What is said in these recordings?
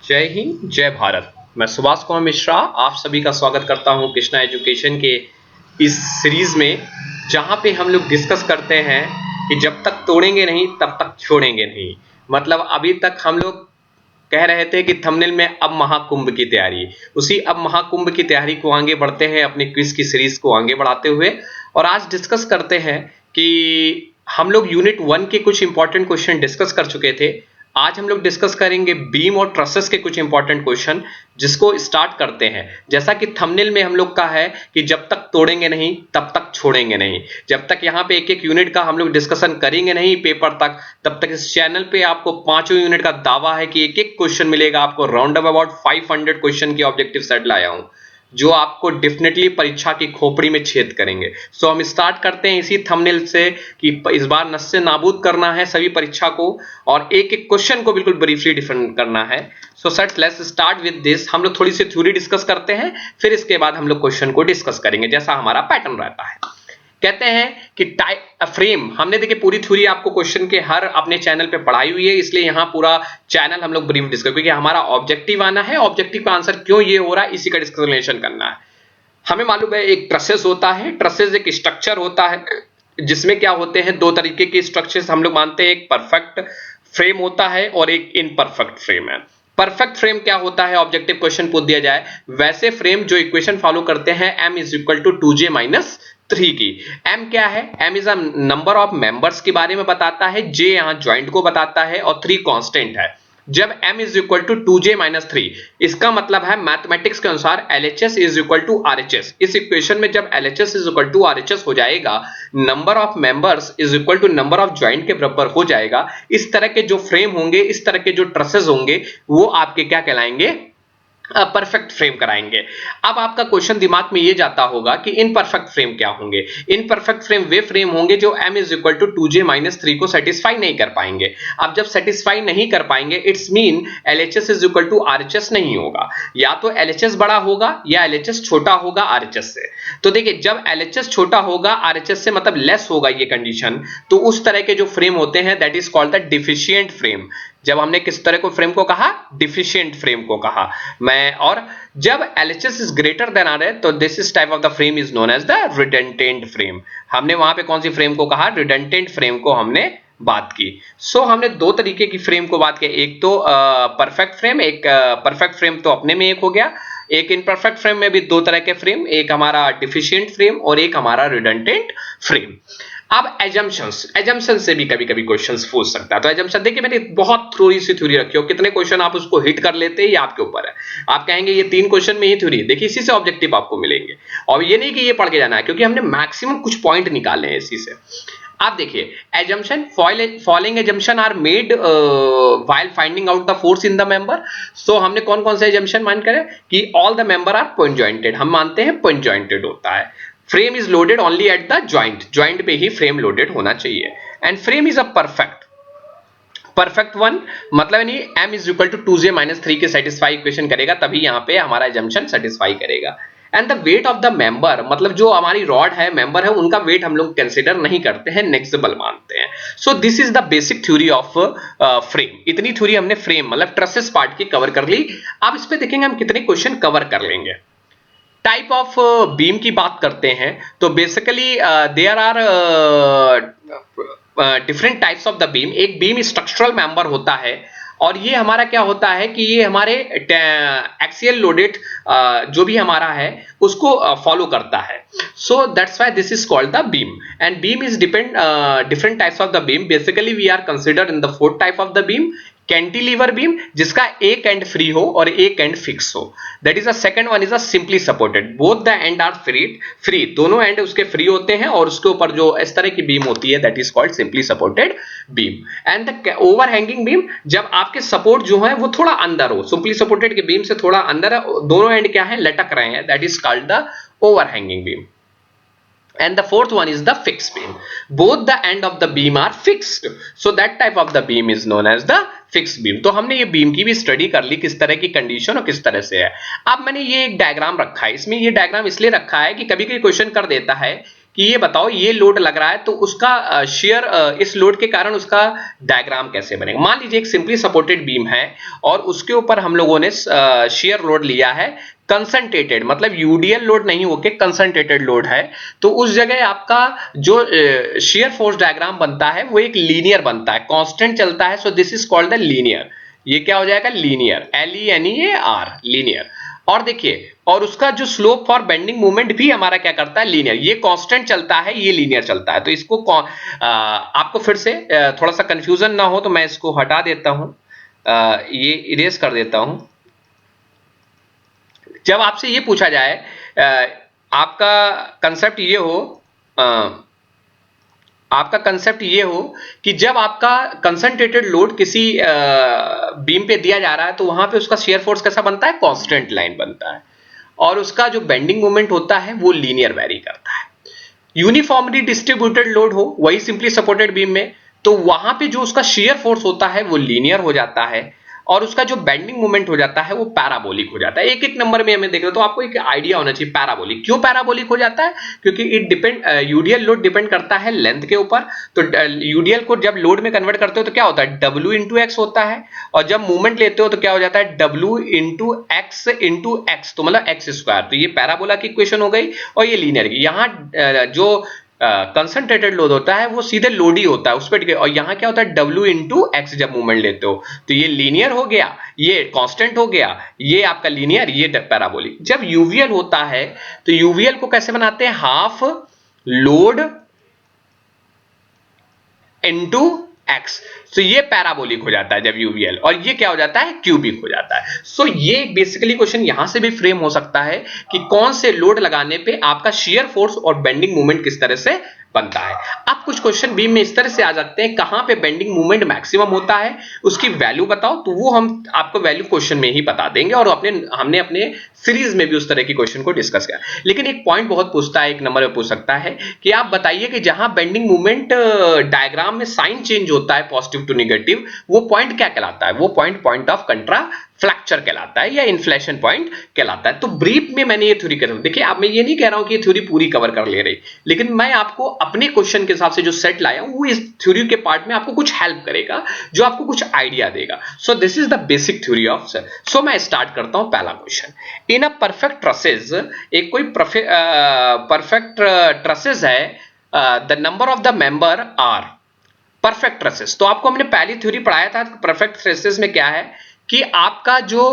जय हिंद जय भारत। मैं सुभाष कुमार मिश्रा आप सभी का स्वागत करता हूं कृष्णा एजुकेशन के इस सीरीज में, जहां पे हम लोग डिस्कस करते हैं कि जब तक तोड़ेंगे नहीं तब तक छोड़ेंगे नहीं। मतलब अभी तक हम लोग कह रहे थे कि थंबनेल में अब महाकुंभ की तैयारी, उसी अब महाकुंभ की तैयारी को आगे बढ़ते हैं अपनी क्विज की सीरीज को आगे बढ़ाते हुए। और आज डिस्कस करते हैं कि हम लोग यूनिट 1 के कुछ इंपॉर्टेंट क्वेश्चन डिस्कस कर चुके थे। आज हम लोग डिस्कस करेंगे बीम और ट्रसेस के कुछ इंपॉर्टेंट क्वेश्चन, जिसको स्टार्ट करते हैं। जैसा कि थंबनेल में हम लोग का है कि जब तक तोड़ेंगे नहीं तब तक छोड़ेंगे नहीं। जब तक यहाँ पे एक एक यूनिट का हम लोग डिस्कशन करेंगे नहीं पेपर तक, तब तक इस चैनल पे आपको पांचों यूनिट का दावा है कि एक एक क्वेश्चन मिलेगा आपको। राउंड अबाउट 500 क्वेश्चन की ऑब्जेक्टिव सेट लाया हूं, जो आपको डेफिनेटली परीक्षा की खोपड़ी में छेद करेंगे। सो हम स्टार्ट करते हैं इसी थंबनेल से कि इस बार नस्से नाबूद करना है सभी परीक्षा को और एक एक क्वेश्चन को बिल्कुल ब्रीफली डिफेंड करना है। सो set let's start with this. हम लोग थोड़ी सी थ्योरी डिस्कस करते हैं, फिर इसके बाद हम लोग क्वेश्चन को डिस्कस करेंगे जैसा हमारा पैटर्न रहता है। कहते हैं कि फ्रेम, हमने देखिए पूरी थ्योरी आपको क्वेश्चन के हर अपने चैनल पे पढ़ाई हुई है, इसलिए यहां पूरा चैनल हम लोग ब्रीफ डिस्कस, क्योंकि हमारा ऑब्जेक्टिव आना है, ऑब्जेक्टिव का आंसर क्यों ये हो रहा है इसी का डिस्कशन करना है। हमें मालूम है एक ट्रसेस होता है, ट्रसेस एक स्ट्रक्चर होता है जिसमें क्या होते हैं दो तरीके के स्ट्रक्चर्स हम लोग मानते हैं, एक परफेक्ट फ्रेम होता है और एक इनपरफेक्ट फ्रेम है। परफेक्ट फ्रेम क्या होता है, ऑब्जेक्टिव क्वेश्चन पूछ दिया जाए वैसे फ्रेम जो इक्वेशन फॉलो करते हैं m is equal to 2j minus 3 की। m क्या है, m is a number of members के बारे में बताता है, j यहां ज्वाइंट को बताता है और 3 कांस्टेंट है। जब m is equal to 2j minus 3, इसका मतलब है मैथमेटिक्स के अनुसार LHS is equal to RHS। इस इक्वेशन में जब LHS is equal to RHS हो जाएगा, number of members is equal to number of joint के बराबर हो जाएगा। इस तरह के जो फ्रेम होंगे, इस तरह के जो ट्रसेस होंगे, वो आपके क्या कहलाएंगे, परफेक्ट फ्रेम कराएंगे। अब आपका क्वेश्चन दिमाग में ये जाता होगा कि इनपरफेक्ट फ्रेम क्या होंगे। इनपरफेक्ट फ्रेम वे फ्रेम होंगे जो m is equal to 2j minus 3 को सेटिस्फाई नहीं कर पाएंगे। अब जब सेटिस्फाई नहीं कर पाएंगे, it's mean LHS is equal to RHS नहीं होगा, या तो LHS बड़ा होगा या LHS छोटा होगा RHS से। तो देखिए जब LHS छोटा होगा RHS से, मतलब लेस होगा ये कंडीशन, तो उस तरह के जो फ्रेम होते हैं that is called the deficient frame. जब हमने किस तरह को फ्रेम को कहा, डिफिशिएंट फ्रेम को कहा मैं। और जब LHS is greater than RHS, तो this is type of the frame is known as the redundant frame. हमने वहां पे कौन सी फ्रेम को कहा, रिडंडेंट फ्रेम को हमने बात की। सो हमने दो तरीके की फ्रेम को बात की, एक तो परफेक्ट फ्रेम, एक परफेक्ट फ्रेम तो अपने में एक हो गया, एक इनपरफेक्ट फ्रेम में भी दो तरह के फ्रेम, एक हमारा डिफिशिएंट फ्रेम और एक हमारा रिडंडेंट फ्रेम। अब एजम्पशन से भी कभी कभी क्वेश्चंस पूछ सकता है। तो एजम्पशन देखिए मैंने बहुत थोड़ी सी थ्योरी रखी हो, कितने क्वेश्चन आप उसको हिट कर लेते हैं ये आपके ऊपर है। आप कहेंगे ये 3 क्वेश्चन में ही थ्योरी है, देखिए इसी से ऑब्जेक्टिव आपको मिलेंगे। और ये नहीं कि ये पढ़ के जाना है, क्योंकि हमने मैक्सिमम कुछ पॉइंट निकाले हैं इसी से। आप देखिए assumption, following assumption are made while finding out the force in the member. So हमने कौन कौन से एजम्पशन मान करे कि all the member are point jointed, हम मानते हैं पॉइंट जॉइंटेड होता है। Frame is loaded only at the joint, joint पे ही फ्रेम लोडेड होना चाहिए। And frame is a perfect one, मतलब नहीं m is equal to 2j minus 3 के सेटिस्फाई इक्वेशन करेगा, तभी यहां पे हमारा एजम्पशन सेटिस्फाई करेगा। And the weight of the member, मतलब जो हमारी रॉड है, मेंबर है, उनका वेट हम लोग कंसीडर नहीं करते हैं, नेग्लिजिबल मानते हैं। सो this is the basic theory of frame. इतनी थ्योरी हमने फ्रेम मतलब ट्रसेस पार्ट की कवर कर ली। अब इस पे देखेंगे हम कितने क्वेश्चन कवर कर लेंगे। टाइप ऑफ बीम की बात करते हैं तो basically there are different types of the beam. एक बीम स्ट्रक्चरल मेंबर होता है, और ये हमारा क्या होता है कि ये हमारे एक्सियल लोडेड जो भी हमारा है उसको फॉलो करता है। So that's why this is called the beam. And beam is depend different types of the beam. Basically we are consider in the fourth type of the beam, cantilever beam, जिसका एक end free हो और एक end fix हो। That is a second one is a simply supported, both the end are free, दोनों end उसके free होते हैं और उसके ऊपर जो इस तरह की बीम होती है that is called simply supported beam. And the over hanging beam, जब आपके सपोर्ट जो है वो थोड़ा अंदर हो, सिंपली सपोर्टेड के बीम से थोड़ा अंदर है, दोनों एंड क्या है, लटक रहे हैं, that is called the over hanging beam. And the fourth one is the fixed beam. Both the end of the beam are fixed, so that type of the beam is known as the fixed beam. तो हमने ये beam की भी study कर ली, किस तरह की condition और किस तरह से है। अब मैंने ये एक डायग्राम रखा है, इसमें ये डायग्राम इसलिए रखा है कि कभी कभी क्वेश्चन कर देता है कि ये बताओ ये लोड लग रहा है तो उसका शेयर इस लोड के कारण उसका डायग्राम कैसे बनेगा। मान लीजिए एक सिंपली सपोर्टेड बीम है और उसके ऊपर हम लोगों ने शेयर लोड लिया है कंसंट्रेटेड, मतलब यूडीएल लोड नहीं होके कंसंट्रेटेड लोड है, तो उस जगह आपका जो शेयर फोर्स डायग्राम बनता है वो एक लीनियर बनता है, कांस्टेंट चलता है। सो this is called the linear. ये क्या हो जाएगा? Linear, LENEAR, linear. और देखिए, और उसका जो स्लोप फॉर बेंडिंग मूवमेंट भी हमारा क्या करता है? लीनियर। ये कांस्टेंट चलता है, ये लीनियर चलता है। तो इसको आपको फिर से थोड़ा सा कंफ्यूजन ना हो तो मैं इसको हटा देता हूं, ये इरेज कर देता हूं। जब आपसे ये पूछा जाए, आपका कंसेप्ट ये हो, आपका कंसेप्ट ये हो कि जब आपका कंसंट्रेटेड लोड किसी बीम पे दिया जा रहा है तो वहां पे उसका शेयर फोर्स कैसा बनता है? कांस्टेंट लाइन बनता है, और उसका जो बेंडिंग मोमेंट होता है वो लीनियर वेरी करता है। यूनिफॉर्मली डिस्ट्रीब्यूटेड लोड हो, वही सिंपली सपोर्टेड बीम में, तो वहां पे जो उसका शेयर फोर्स होता है वो लीनियर हो जाता है, और उसका जो बेंडिंग मोमेंट हो जाता है वो पैराबोलिक हो जाता है। एक एक नंबर में हमें देख रहे हो तो आपको एक आइडिया होना चाहिए पैराबोलिक क्यों पैराबोलिक हो जाता है, क्योंकि it depend, UDL load depend करता है लेंथ के ऊपर। तो यूडीएल को जब लोड में कन्वर्ट करते हो तो क्या होता है? W इंटू एक्स होता है, और जब मूवमेंट लेते हो तो क्या हो जाता है? W इंटू एक्स, तो मतलब एक्स स्क्वायर। तो ये पैराबोला की इक्वेशन हो गई, और ये लीनियर की। यहाँ जो कंसंट्रेटेड लोड होता है वो सीधे लोड ही होता है उस पर, और यहाँ क्या होता है? W इंटू एक्स जब मूवमेंट लेते हो, तो ये लीनियर हो गया, ये कांस्टेंट हो गया, ये आपका लीनियर, ये पैराबोलिक। जब यूवीएल होता है तो यूवीएल को कैसे बनाते हैं? Half load into x. तो ये पैराबोलिक हो जाता है जब यूवीएल, और ये क्या हो जाता है? क्यूबिक हो जाता है। सो ये बेसिकली क्वेश्चन यहां से भी फ्रेम हो सकता है कि कौन से लोड लगाने पे आपका शियर फोर्स और बेंडिंग मूवमेंट किस तरह से बनता है। अब कुछ क्वेश्चन बीम में इस तरह से आ जाते हैं, कहां पे बेंडिंग मूवमेंट मैक्सिमम होता है उसकी वैल्यू बताओ, तो वो हम आपको वैल्यू क्वेश्चन में ही बता देंगे, और हमने अपने सीरीज में भी उस तरह की क्वेश्चन को डिस्कस किया। लेकिन एक पॉइंट बहुत पूछता है, एक नंबर में पूछ सकता है कि आप बताइए कि जहां बेंडिंग मूवमेंट डायग्राम में साइन चेंज होता है पॉजिटिव टू नेगेटिव, वो पॉइंट क्या कहलाता है? वो पॉइंट ऑफ कंट्रा फ्रैक्चर कहलाता है, या इन्फ्लेशन पॉइंट कहलाता है। तो ब्रीफ में मैंने ये थ्योरी कर, देखिए अब मैं ये नहीं कह रहा हूं कि ये थ्योरी पूरी कवर कर ले रही, लेकिन मैं आपको अपने क्वेश्चन के हिसाब से जो सेट लाया हूं वो इस थ्योरी के पार्ट में आपको कुछ हेल्प करेगा, जो आपको कुछ आइडिया देगा। So this is the basic theory of set. So मैं स्टार्ट करता हूं पहला question. In a perfect trusses, एक कोई परफेक्ट ट्रसेस है, the number of the member are perfect trusses. तो आपको हमने पहली थ्योरी पढ़ाया था परफेक्ट ट्रसेस में क्या है कि आपका जो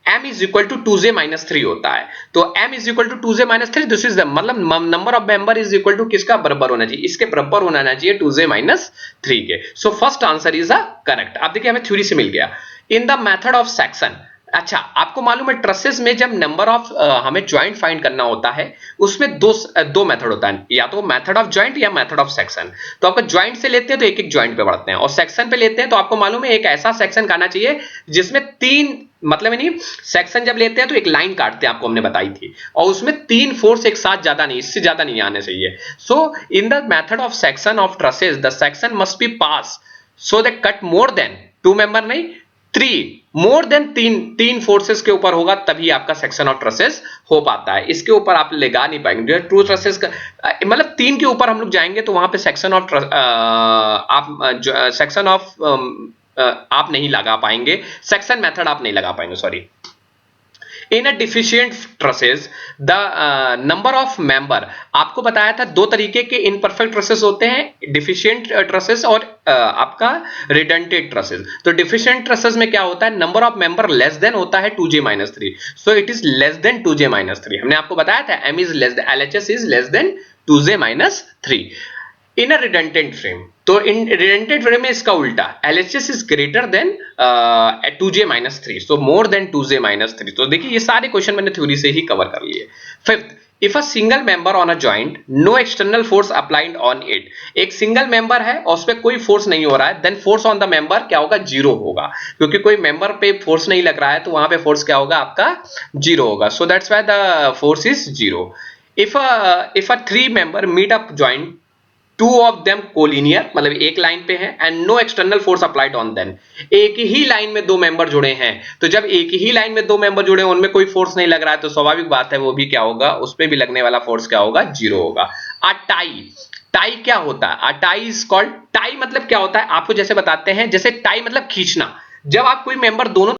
m is equal to 2j minus 3 होता है। तो m is equal to 2j minus 3, this is the मतलब number of member is equal to किसका बराबर होना चाहिए? इसके बराबर होना चाहिए 2j माइनस 3 के। So first answer is a correct. अब देखिए हमें थ्योरी से मिल गया। इन द मेथड ऑफ सेक्शन, अच्छा आपको मालूम है ट्रसेस में जब नंबर ऑफ हमें ज्वाइंट फाइंड करना होता है उसमें दो मेथड होता है, या तो मेथड ऑफ ज्वाइंट या मेथड ऑफ सेक्शन। तो आपको ज्वाइंट से लेते हैं तो एक एक ज्वाइंट पे बढ़ते हैं, और सेक्शन पे लेते हैं तो आपको मालूम है एक ऐसा सेक्शन करना चाहिए जिसमें तीन, मतलब नहीं, सेक्शन जब लेते हैं तो एक लाइन काटते हैं, आपको हमने बताई थी, और उसमें तीन फोर्स एक साथ ज्यादा नहीं, इससे ज्यादा नहीं आने चाहिए। So in the method of section of trusses the section must be pass so that cut more than 2 member नहीं 3, मोर देन तीन फोर्सेस के ऊपर होगा तभी आपका सेक्शन ऑफ ट्रसेस हो पाता है। इसके ऊपर आप लगा नहीं पाएंगे, जो ट्रू ट्रसेस का मतलब 3 के ऊपर हम लोग जाएंगे तो वहां पे सेक्शन ऑफ सेक्शन ऑफ आप नहीं लगा पाएंगे, सेक्शन मेथड आप नहीं लगा पाएंगे, sorry. In a deficient trusses the number of member, आपको बताया था दो तरीके के इनपरफेक्ट ट्रसेस होते हैं, डिफिशिएंट ट्रसेस और आपका रिडंडेंट ट्रसेस। तो डिफिशिएंट ट्रसेस में क्या होता है? Number of member less than होता है 2j minus 3, so it is less than 2j minus 3। हमने आपको बताया था m is less than, LHS is less than 2j minus 3। In a redundant frame, तो इन रिडंडेंट फ्रेम में इसका उल्टा, LHS is greater then 2j minus 3, so more than 2j minus 3। तो देखिए ये सारे क्वेश्चन मैंने थ्योरी से ही कवर कर लिए। Fifth, if a single member on a joint no external force applied on it, एक सिंगल मेंबर है और उस पर कोई फोर्स नहीं हो रहा है, then force on the member क्या होगा? 0 होगा, क्योंकि कोई मेंबर पे फोर्स नहीं लग रहा है तो वहां पे फोर्स क्या होगा? आपका 0 होगा। So that's why the force is 0। If a 3 member meet up joint two of them collinear मतलब एक लाइन पे है and no external force applied on them, एक ही लाइन में दो मेंबर जुड़े हैं। तो जब एक ही लाइन में दो मेंबर जुड़े हैं उनमें कोई फोर्स नहीं लग रहा है तो स्वाभाविक बात है वो भी क्या होगा, उस पे भी लगने वाला फोर्स क्या होगा, जीरो होगा। अ टाई, टाई क्या होता है, a tie is called, tie मतलब क्या होता है आपको जैसे बताते हैं, जैसे टाई मतलब खींचना, जब आप कोई मेंबर दोनों